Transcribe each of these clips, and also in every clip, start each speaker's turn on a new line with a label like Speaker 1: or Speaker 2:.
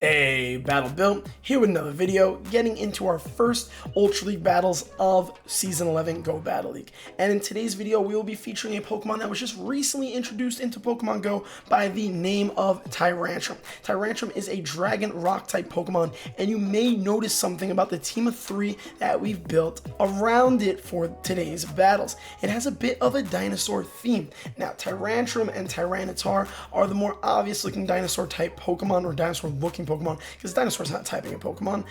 Speaker 1: Hey, Battle Built, here with another video, getting into our first Ultra League battles of Season 11 Go Battle League. And in today's video, we will be featuring a Pokemon that was just recently introduced into Pokemon Go by the name of Tyrantrum. Tyrantrum is a Dragon Rock type Pokemon, and you may notice something about the team of 3 that we've built around it for today's battles. It has a bit of a dinosaur theme. Now, Tyrantrum and Tyranitar are the more obvious looking dinosaur type Pokemon, or dinosaur looking Pokemon, because dinosaur's not typing a Pokemon.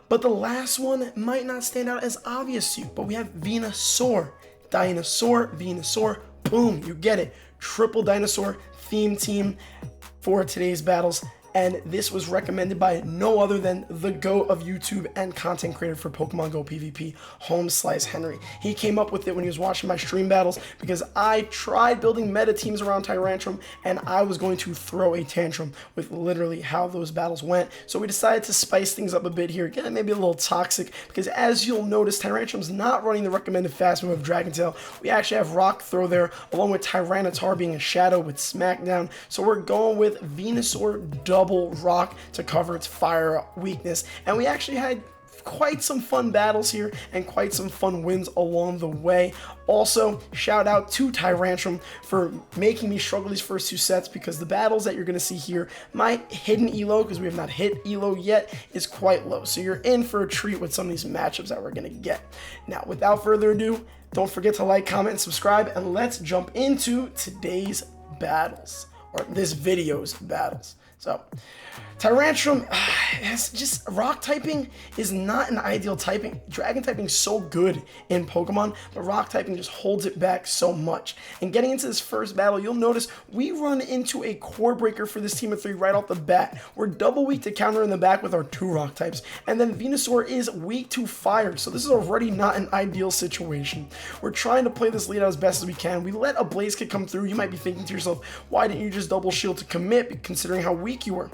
Speaker 1: But the last one might not stand out as obvious to you, but we have Venusaur. Dinosaur, Venusaur, boom, you get it. Triple dinosaur theme team for today's battles. And this was recommended by no other than the GOAT of YouTube and content creator for Pokemon Go PvP, Homeslice Henry. He came up with it when he was watching my stream battles because I tried building meta teams around Tyrantrum and I was going to throw a tantrum with literally how those battles went. So we decided to spice things up a bit here, get maybe a little toxic, because as you'll notice, Tyrantrum's not running the recommended fast move of Dragon Tail. We actually have Rock Throw there, along with Tyranitar being a shadow with Smackdown. So we're going with Venusaur double rock to cover its fire weakness, and we actually had quite some fun battles here and quite some fun wins along the way. Also, shout out to Tyrantrum for making me struggle these first 2 sets, because the battles that you're going to see here, my hidden elo, because we have not hit elo yet, is quite low. So you're in for a treat with some of these matchups that we're going to get. Now, without further ado, don't forget to like, comment, and subscribe, and let's jump into today's battles, or this video's battles. So, Tyrantrum, just rock typing is not an ideal typing. Dragon typing is so good in Pokemon, but rock typing just holds it back so much. And getting into this first battle, you'll notice we run into a core breaker for this team of 3 right off the bat. We're double weak to counter in the back with our 2 rock types, and then Venusaur is weak to fire, so this is already not an ideal situation. We're trying to play this lead out as best as we can. We let a Blaze Kick come through. You might be thinking to yourself, why didn't you just double shield to commit, considering how weak you were?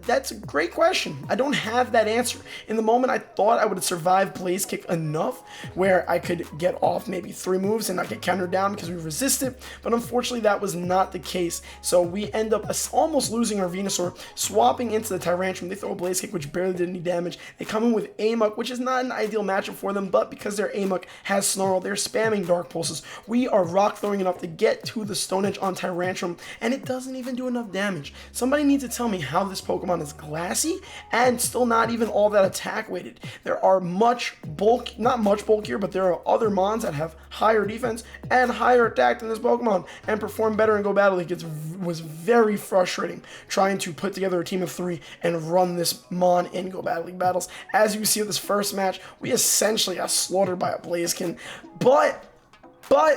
Speaker 1: That's a great question. I don't have that answer. In the moment, I thought I would survive Blaze Kick enough where I could get off maybe 3 moves and not get countered down because we resisted, but unfortunately that was not the case. So we end up almost losing our Venusaur, swapping into the Tyrantrum. They throw a Blaze Kick, which barely did any damage. They come in with Amok, which is not an ideal matchup for them, but because their Amok has Snarl, they're spamming Dark Pulses. We are rock throwing enough to get to the Stone Edge on Tyrantrum, and it doesn't even do enough damage. Somebody needs to tell me how this Pokemon is glassy and still not even all that attack weighted. There are not much bulkier, but there are other mons that have higher defense and higher attack than this Pokemon and perform better in Go Battle League. It was very frustrating trying to put together a team of 3 and run this mon in Go Battle League battles. As you see with this first match, we essentially got slaughtered by a Blaziken, but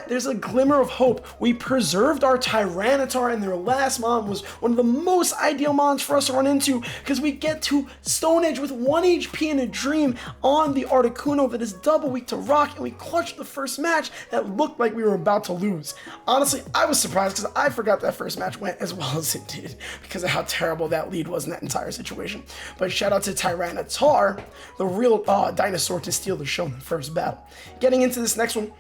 Speaker 1: there's a glimmer of hope. We preserved our Tyranitar, and their last mon was one of the most ideal mons for us to run into, because we get to Stone Edge with 1 HP in a dream on the Articuno that is double weak to rock, and we clutched the first match that looked like we were about to lose. Honestly, I was surprised because I forgot that first match went as well as it did because of how terrible that lead was in that entire situation. But shout out to Tyranitar, the real dinosaur to steal the show in the first battle. Getting into this next one,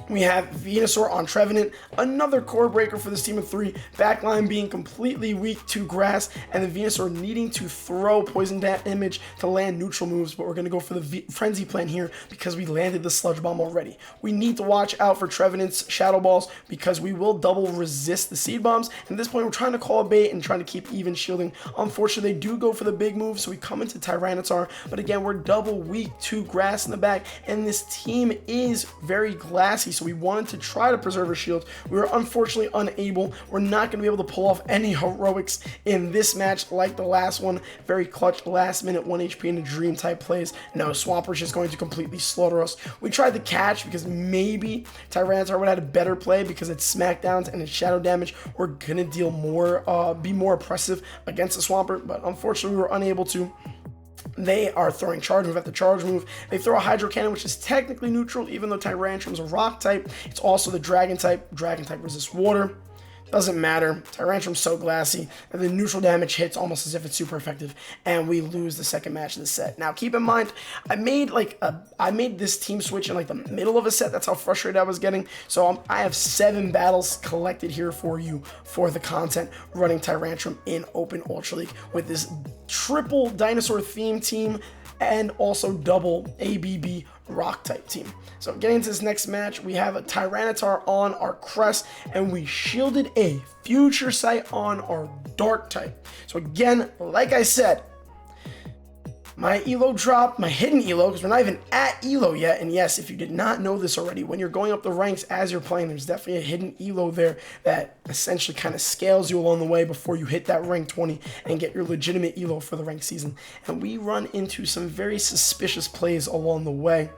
Speaker 1: we have Venusaur on Trevenant, another core breaker for this team of 3, backline being completely weak to grass, and the Venusaur needing to throw poison damage to land neutral moves, but we're going to go for the frenzy plan here because we landed the Sludge Bomb already. We need to watch out for Trevenant's Shadow Balls because we will double resist the Seed Bombs, and at this point we're trying to call a bait and trying to keep even shielding. Unfortunately, they do go for the big move, so we come into Tyranitar, but again, we're double weak to grass in the back, and this team is very glassy, so we wanted to try to preserve our shield. We were unfortunately unable. We're not going to be able to pull off any heroics in this match like the last one. Very clutch, last minute 1 HP in a dream type plays. No, Swamper's just going to completely slaughter us. We tried the catch because maybe Tyranitar would have had a better play because its Smackdowns and its Shadow damage were going to deal more, be more oppressive against the Swampert, but unfortunately we were unable to. They are throwing charge move after charge move. They throw a Hydro Cannon, which is technically neutral, even though Tyrantrum's a rock type. It's also the dragon type. Dragon type resists water. Doesn't matter. Tyrantrum's so glassy, and the neutral damage hits almost as if it's super effective, and we lose the second match of the set. Now, keep in mind, I made this team switch in like the middle of a set. That's how frustrated I was getting. So I have 7 battles collected here for you for the content, running Tyrantrum in Open Ultra League with this triple dinosaur theme team and also double ABB rock type team. So getting into this next match, we have a Tyranitar on our crest, and we shielded a Future Sight on our dark type. So again, like I said, my elo dropped, my hidden elo, because we're not even at elo yet. And yes, if you did not know this already, when you're going up the ranks as you're playing, there's definitely a hidden elo there that essentially kind of scales you along the way before you hit that rank 20 and get your legitimate elo for the ranked season. And we run into some very suspicious plays along the way.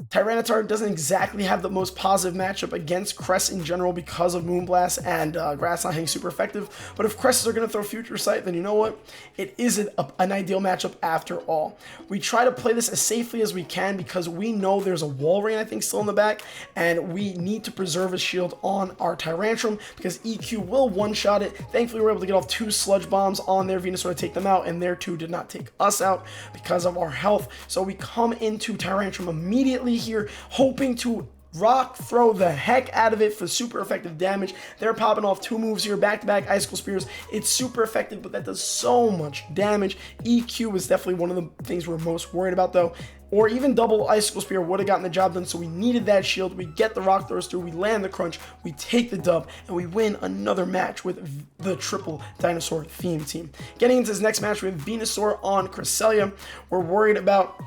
Speaker 1: Tyranitar doesn't exactly have the most positive matchup against Crest in general because of Moonblast and Grass not hitting super effective. But if Crests are going to throw Future Sight, then you know what? It isn't an ideal matchup after all. We try to play this as safely as we can because we know there's a Wall Rain, I think, still in the back, and we need to preserve a shield on our Tyrantrum because EQ will one-shot it. Thankfully, we were able to get off 2 Sludge Bombs on their Venusaur to take them out, and their 2 did not take us out because of our health. So we come into Tyrantrum immediately here, hoping to rock throw the heck out of it for super effective damage. They're popping off 2 moves here, back-to-back Icicle Spears. It's super effective, but that does so much damage. EQ is definitely one of the things we're most worried about, though. Or even double Icicle Spear would have gotten the job done, so we needed that shield. We get the Rock Throws through, we land the crunch, we take the dub, and we win another match with the triple dinosaur theme team. Getting into this next match, we have Venusaur on Cresselia. We're worried about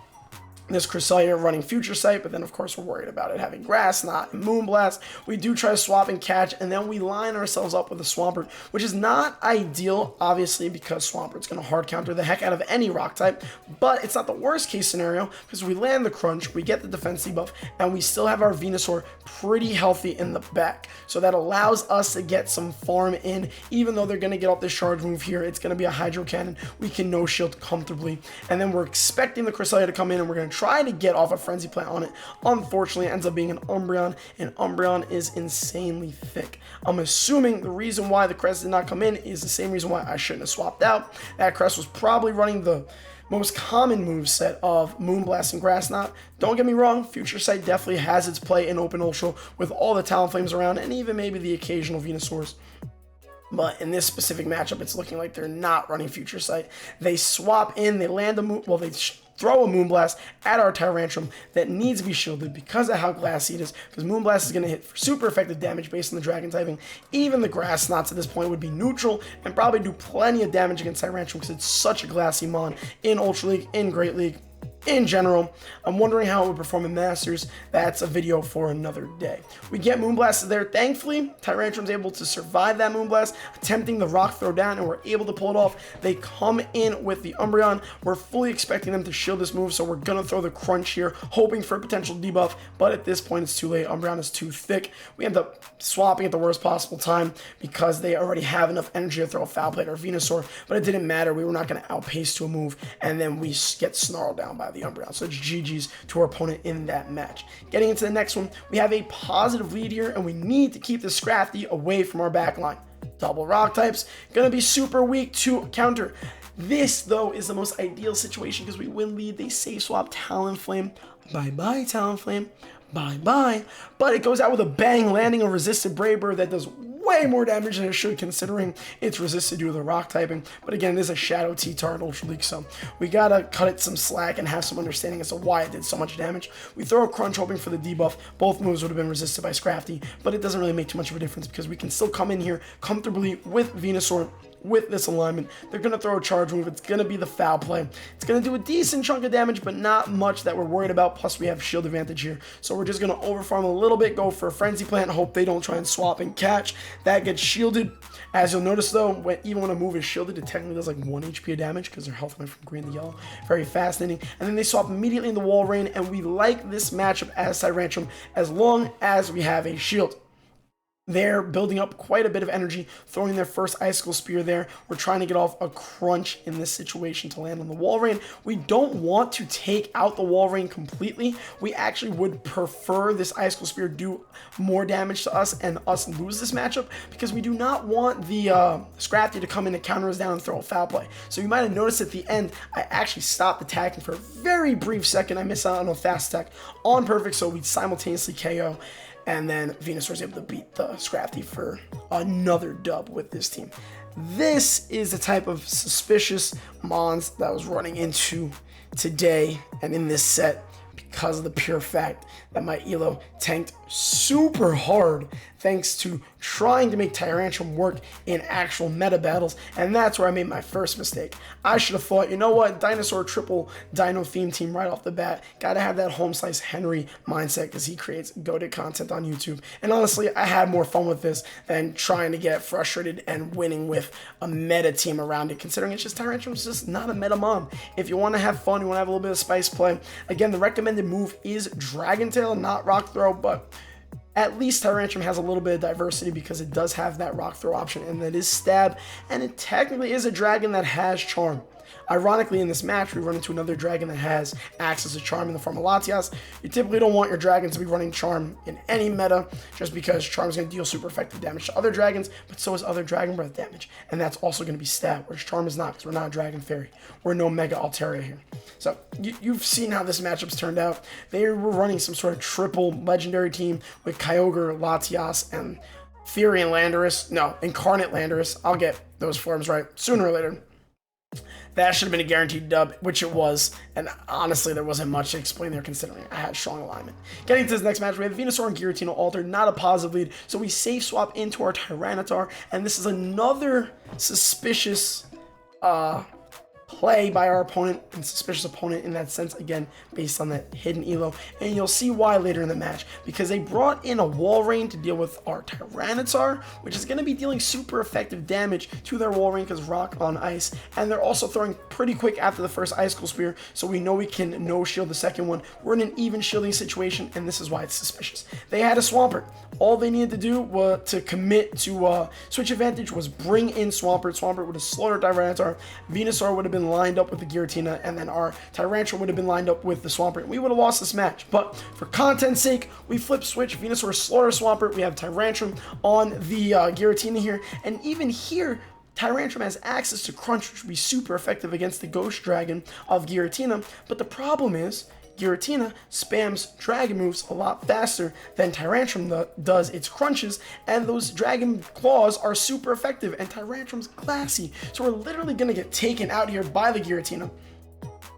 Speaker 1: this Cresselia running Future Sight, but then of course we're worried about it having Grass Knot and Moonblast. We do try to swap and catch, and then we line ourselves up with a Swampert, which is not ideal, obviously, because Swampert's going to hard counter the heck out of any rock type, but it's not the worst case scenario, because we land the crunch, we get the defense debuff, and we still have our Venusaur pretty healthy in the back. So that allows us to get some farm in, even though they're going to get off this charge move here. It's going to be a Hydro Cannon. We can no shield comfortably, and then we're expecting the Cresselia to come in, and we're going to try to get off a Frenzy Plant on it. Unfortunately, it ends up being an Umbreon, and Umbreon is insanely thick. I'm assuming the reason why the Crest did not come in is the same reason why I shouldn't have swapped out. That Crest was probably running the most common moveset of Moonblast and Grass Knot. Don't get me wrong, Future Sight definitely has its play in Open Ultra with all the Talonflames around, and even maybe the occasional Venusaurs. But in this specific matchup, it's looking like they're not running Future Sight. They swap in, they land a move, well, they throw a Moonblast at our Tyrantrum that needs to be shielded because of how glassy it is, because Moonblast is going to hit for super effective damage based on the Dragon typing. Even the Grass Knots at this point would be neutral and probably do plenty of damage against Tyrantrum because it's such a glassy mon in Ultra League, in Great League. In general, I'm wondering how it would perform in Masters. That's a video for another day. We get Moonblast there. Thankfully, Tyrantrum's able to survive that Moonblast, attempting the Rock Throw down, and we're able to pull it off. They come in with the Umbreon. We're fully expecting them to shield this move, so we're going to throw the Crunch here, hoping for a potential debuff, but at this point, it's too late. Umbreon is too thick. We end up swapping at the worst possible time because they already have enough energy to throw a Foul Plate or Venusaur, but it didn't matter. We were not going to outpace to a move, and then we get snarled down by the Umbreon. So it's GG's to our opponent in that match. Getting into the next one, we have a positive lead here, and we need to keep the Scrafty away from our backline. Double rock types, gonna be super weak to counter. This, though, is the most ideal situation because we win lead. They safe swap Talonflame. Bye-bye, Talonflame. Bye-bye. But it goes out with a bang, landing a resisted Brave Bird that does way more damage than it should, considering it's resisted due to the rock typing. But again, this is a Shadow T-Tar in Ultra League, so we gotta cut it some slack and have some understanding as to why it did so much damage. We throw a Crunch hoping for the debuff. Both moves would have been resisted by Scrafty, but it doesn't really make too much of a difference because we can still come in here comfortably with Venusaur. With this alignment, they're going to throw a charge move. It's going to be the Foul Play. It's going to do a decent chunk of damage, but not much that we're worried about. Plus, we have shield advantage here. So we're just going to overfarm a little bit, go for a Frenzy Plant, hope they don't try and swap and catch. That gets shielded. As you'll notice, though, even when a move is shielded, it technically does like 1 HP of damage because their health went from green to yellow. Very fascinating. And then they swap immediately in the Wall Rain, and we like this matchup as Tyrantrum as long as we have a shield. They're building up quite a bit of energy, throwing their first Icicle Spear there. We're trying to get off a crunch in this situation to land on the Wall Rain. We don't want to take out the Wall Rain completely. We actually would prefer this Icicle Spear do more damage to us and us lose this matchup, because we do not want the Scrafty to come in and counter us down and throw a foul play. So you might have noticed at the end, I actually stopped attacking for a very brief second. I missed out on a fast attack on Perfect, so we simultaneously KO. And then Venusaur is able to beat the Scrafty for another dub with this team. This is the type of suspicious mons that I was running into today and in this set, because of the pure fact that my Elo tanked super hard thanks to trying to make Tyrantrum work in actual meta battles, and that's where I made my first mistake. I should have thought, you know what, Dinosaur triple Dino theme team right off the bat. Gotta have that home slice Henry mindset, because he creates goated content on YouTube. And honestly, I had more fun with this than trying to get frustrated and winning with a meta team around it, considering it's just Tyrantrum's just not a meta mon. If you want to have fun, you want to have a little bit of spice play, again, the recommended move is Dragon Tail, not Rock Throw, but at least Tyrantrum has a little bit of diversity because it does have that Rock Throw option, and that is Stab, and it technically is a dragon that has Charm. Ironically, in this match, we run into another dragon that has access to Charm in the form of Latias. You typically don't want your dragon to be running Charm in any meta, just because Charm is going to deal super effective damage to other dragons, but so is other Dragon Breath damage, and that's also going to be Stab, whereas Charm is not, because we're not a Dragon Fairy. We're no Mega Altaria here. So, you've seen how this matchup's turned out. They were running some sort of triple legendary team with Kyogre, Latias, and Fury and Landorus. No, Incarnate Landorus. I'll get those forms right sooner or later. That should have been a guaranteed dub, which it was, and honestly, there wasn't much to explain there considering I had strong alignment. Getting to this next match, we have Venusaur and Giratina altered, not a positive lead, so we safe swap into our Tyranitar, and this is another suspicious play by our opponent, and suspicious opponent in that sense, again, based on that hidden Elo, and you'll see why later in the match, because they brought in a Wall Rain to deal with our Tyranitar, which is going to be dealing super effective damage to their Wall Rain because Rock on Ice, and they're also throwing pretty quick after the first Icicle Spear, so we know we can no shield the second one. We're in an even shielding situation, and this is why it's suspicious. They had a Swampert. All they needed to do was to commit to switch advantage was bring in Swampert. Swampert would have slaughtered Tyranitar. Venusaur would have been lined up with the Giratina, and then our Tyrantrum would have been lined up with the Swampert. We would have lost this match, but for content's sake, we flip switch. Venusaur slaughter Swampert. We have Tyrantrum on the Giratina here, and even here, Tyrantrum has access to Crunch, which would be super effective against the Ghost Dragon of Giratina, but the problem is, Giratina spams dragon moves a lot faster than Tyrantrum does its crunches, and those dragon claws are super effective, and Tyrantrum's classy, so we're literally going to get taken out here by the Giratina,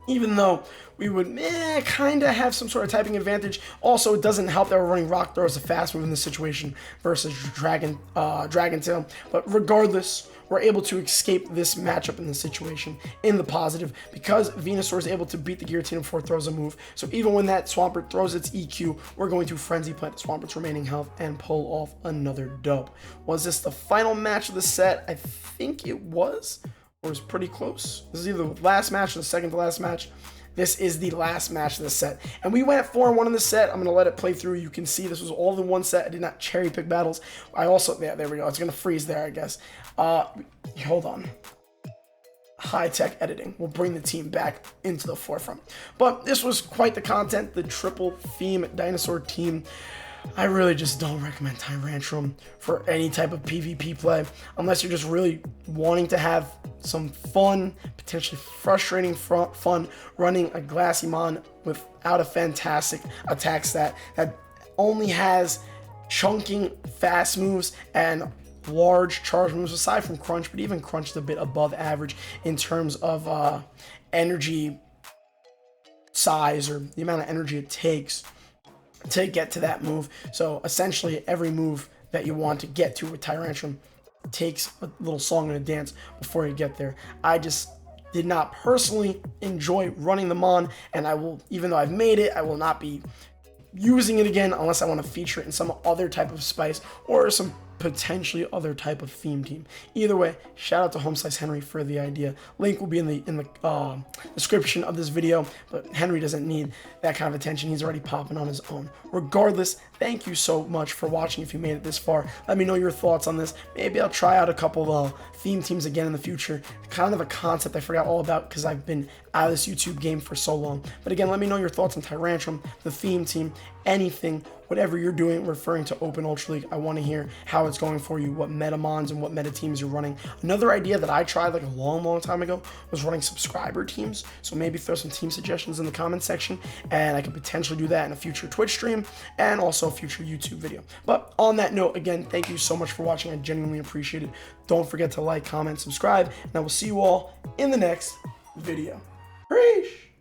Speaker 1: even though we would kind of have some sort of typing advantage. Also, it doesn't help that we're running Rock Throw as a fast move in this situation versus Dragon Tail, but regardless, we're able to escape this matchup in this situation in the positive because Venusaur is able to beat the Giratina before it throws a move. So even when that Swampert throws its EQ, we're going to Frenzy Plant the Swampert's remaining health and pull off another dub. Was this the final match of the set? I think it was, or it was pretty close. This is either the last match or the second to last match. This is the last match of the set. And we went 4-1 in the set. I'm going to let it play through. You can see this was all in one set. I did not cherry pick battles. I also, yeah, there we go. It's going to freeze there, I guess. Hold on. High-tech editing will bring the team back into the forefront. But this was quite the content. The triple theme dinosaur team. I really just don't recommend Tyrantrum for any type of PvP play unless you're just really wanting to have some fun, potentially frustrating fun running a Glassymon without a fantastic attack stat that only has chunking fast moves and large charge moves aside from Crunch, but even Crunch is a bit above average in terms of energy size or the amount of energy it takes to get to that move. So essentially every move that you want to get to with Tyrantrum takes a little song and a dance before you get there. I just did not personally enjoy running the Mon, and I will, even though I've made it, I will not be using it again unless I want to feature it in some other type of spice or some potentially other type of theme team. Either way, shout out to Home Slice Henry for the idea. Link will be in the description of this video, but Henry doesn't need that kind of attention. He's already popping on his own. Regardless, thank you so much for watching. If you made it this far, let me know your thoughts on this. Maybe I'll try out a couple of theme teams again in the future. Kind of a concept I forgot all about because I've been out of this YouTube game for so long. But again, let me know your thoughts on Tyrantrum, the theme team, anything, whatever you're doing referring to Open Ultra League. I want to hear how it's going for you, what metamons and what meta teams you're running. Another idea that I tried like a long time ago was running subscriber teams. So maybe throw some team suggestions in the comment section, and I could potentially do that in a future Twitch stream and also a future YouTube video. But on that note, again, thank you so much for watching. I genuinely appreciate it. Don't forget to like, comment, subscribe, and I will see you all in the next video. Preach!